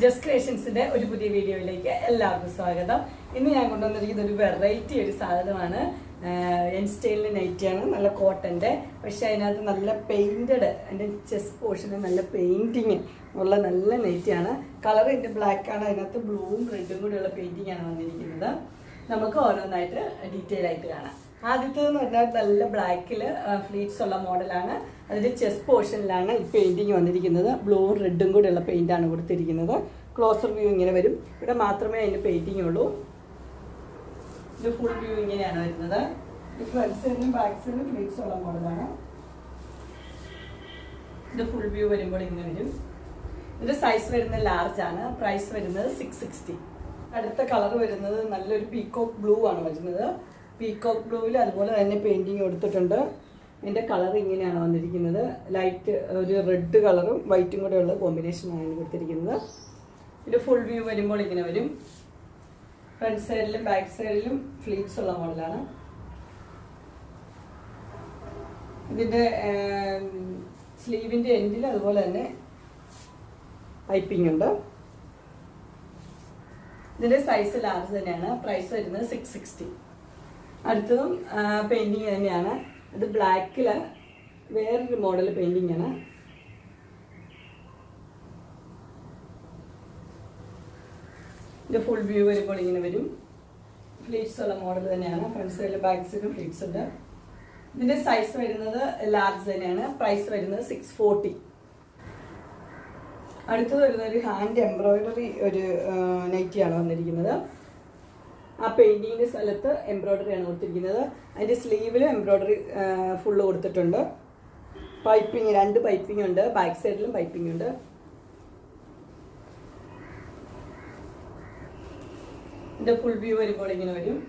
Just ക്രിയേഷൻസിന്റെ ഒരു പുതിയ വീഡിയോയിലേക്ക് എല്ലാവർക്കും സ്വാഗതം. ഇന്ന് ഞാൻ കൊണ്ടുവന്നിരിക്കുന്ന ഒരു വെറൈറ്റി ഒരു സാധനമാണ്. എൻ സ്റ്റൈലിൻ്റെ നൈറ്റിയാണ്, നല്ല കോട്ടൻ്റെ. പക്ഷേ അതിനകത്ത് നല്ല പെയിൻറ്റഡ്, അതിൻ്റെ ചെസ്റ്റ് പോർഷന് നല്ല പെയിൻറ്റിങ് ഉള്ള നല്ല നൈറ്റിയാണ്. കളർ ഇതിൻ്റെ ബ്ലാക്കാണ്, അതിനകത്ത് ബ്ലൂവും റെഡും കൂടിയുള്ള പെയിൻറ്റിങ്ങാണ് വന്നിരിക്കുന്നത്. നമുക്ക് ഓരോന്നായിട്ട് ഡീറ്റെയിൽ ആയിട്ട് കാണാം. ആദ്യത്തേതെന്ന് പറഞ്ഞാൽ നല്ല ബ്ലാക്കിൽ ഫ്ലീറ്റ്സ് ഉള്ള മോഡലാണ്. അതിൻ്റെ ചെസ്റ്റ് പോർഷനിലാണ് ഈ പെയിൻറ്റിങ് വന്നിരിക്കുന്നത്. ബ്ലൂവും റെഡും കൂടെയുള്ള പെയിൻറ്റാണ് കൊടുത്തിരിക്കുന്നത്. ക്ലോസർ വ്യൂ ഇങ്ങനെ വരും. ഇവിടെ മാത്രമേ അതിന് പെയിൻറ്റിങ് ഉള്ളൂ. ഇത് ഫുൾ വ്യൂ ഇങ്ങനെയാണ് വരുന്നത്. ഇത് ഫ്രണ്ട് സൈഡിലും ബാക്ക് സൈഡിലും ഫ്ലീറ്റ്സ് ഉള്ള മോഡലാണ്. ഇത് ഫുൾ വ്യൂ വരുമ്പോൾ ഇങ്ങനെ വരും. ഇതിൻ്റെ സൈസ് വരുന്നത് ലാർജ് ആണ്. പ്രൈസ് വരുന്നത് 660. അടുത്ത കളർ വരുന്നത് നല്ലൊരു പീകോക്ക് ബ്ലൂ ആണ് വരുന്നത്. പീകോക്ക് ബ്ലൂവിൽ അതുപോലെ തന്നെ പെയിൻറ്റിങ് കൊടുത്തിട്ടുണ്ട്. ഇതിൻ്റെ കളർ ഇങ്ങനെയാണ് വന്നിരിക്കുന്നത്. ലൈറ്റ് ഒരു റെഡ് കളറും വൈറ്റും കൂടെ ഉള്ള കോമ്പിനേഷനാണ് കൊടുത്തിരിക്കുന്നത്. ഇത് ഫുൾ വ്യൂ വരുമ്പോൾ ഇങ്ങനെ വരും. ഫ്രണ്ട് സൈഡിലും ബാക്ക് സൈഡിലും ഫ്ലീറ്റ്സ് ഉള്ള മോഡലാണ്. ഇതിൻ്റെ സ്ലീവിൻ്റെ എൻഡിൽ അതുപോലെ തന്നെ പൈപ്പിംഗ് ഉണ്ട്. ഇതിൻ്റെ സൈസ് ലാർജ് തന്നെയാണ്. പ്രൈസ് വരുന്നത് 660. അടുത്തതും പെയിൻറ്റിങ് തന്നെയാണ്. ഇത് ബ്ലാക്കിൽ വേറൊരു മോഡൽ പെയിൻറ്റിങ് ആണ്. ഇത് ഫുൾ വ്യൂ വരുമ്പോൾ ഇങ്ങനെ വരും. ഫ്ലീറ്റ്സ് ഉള്ള മോഡൽ തന്നെയാണ്. ഫ്രണ്ട് സൈഡിലും ബാക്ക് സൈഡിലും ഫ്ലീറ്റ്സ് ഉണ്ട്. ഇതിൻ്റെ സൈസ് വരുന്നത് ലാർജ് തന്നെയാണ്. പ്രൈസ് വരുന്നത് 640. അടുത്തത് വരുന്ന ഒരു ഹാൻഡ് എംബ്രോയിഡറി ഒരു നൈറ്റിയാണ് വന്നിരിക്കുന്നത്. ആ പെയിൻറ്റിങ്ങിൻ്റെ സ്ഥലത്ത് എംബ്രോയിഡറിയാണ് കൊടുത്തിരിക്കുന്നത്. അതിൻ്റെ സ്ലീവിലും എംബ്രോയിഡറി ഫുള്ള് കൊടുത്തിട്ടുണ്ട്. പൈപ്പിംഗ്, 2 പൈപ്പിംഗ് ഉണ്ട്. ബാക്ക് സൈഡിലും പൈപ്പിംഗ് ഉണ്ട്. ഇതിൻ്റെ ഫുൾ വ്യൂ വരുമ്പോൾ ഇങ്ങനെ വരും.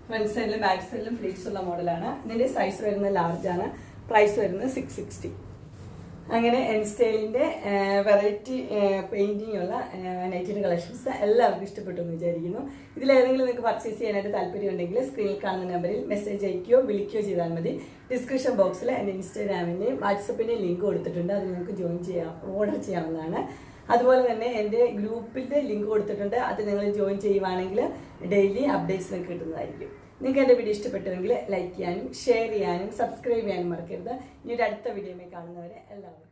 ഫ്രണ്ട് സൈഡിലും ബാക്ക് സൈഡിലും ഫ്ലീറ്റ്സ് ഉള്ള മോഡലാണ്. ഇതിൻ്റെ സൈസ് വരുന്നത് ലാർജാണ്. പ്രൈസ് വരുന്നത് 660. അങ്ങനെ എൻ സ്റ്റൈലിൻ്റെ വെറൈറ്റി പെയിൻറ്റിങ് ഉള്ള നൈറ്റിൻ്റെ കളക്ഷൻസ് എല്ലാവർക്കും ഇഷ്ടപ്പെട്ടു എന്ന് വിചാരിക്കുന്നു. ഇതിലേതെങ്കിലും നിങ്ങൾക്ക് പർച്ചേസ് ചെയ്യാനായിട്ട് താല്പര്യമുണ്ടെങ്കിൽ സ്ക്രീനിൽ കാണുന്ന നമ്പറിൽ മെസ്സേജ് അയക്കുകയോ വിളിക്കുകയോ ചെയ്താൽ മതി. ഡിസ്ക്രിപ്ഷൻ ബോക്സിൽ എൻ്റെ ഇൻസ്റ്റാഗ്രാമിൻ്റെയും വാട്സപ്പിൻ്റെയും ലിങ്ക് കൊടുത്തിട്ടുണ്ട്. അത് നിങ്ങൾക്ക് ഓർഡർ ചെയ്യാവുന്നതാണ്. അതുപോലെ തന്നെ എൻ്റെ ഗ്രൂപ്പിൻ്റെ ലിങ്ക് കൊടുത്തിട്ടുണ്ട്. അത് നിങ്ങൾ ജോയിൻ ചെയ്യുവാണെങ്കിൽ ഡെയിലി അപ്ഡേറ്റ്സ് നിങ്ങൾക്ക് കിട്ടുന്നതായിരിക്കും. നിങ്ങൾക്ക് എൻ്റെ വീഡിയോ ഇഷ്ടപ്പെട്ടുവെങ്കിൽ ലൈക്ക് ചെയ്യാനും ഷെയർ ചെയ്യാനും സബ്സ്ക്രൈബ് ചെയ്യാനും മറക്കരുത്. ഇനി ഒരു അടുത്ത വീഡിയോയിൽ കാണുന്നവരെ എല്ലാവർക്കും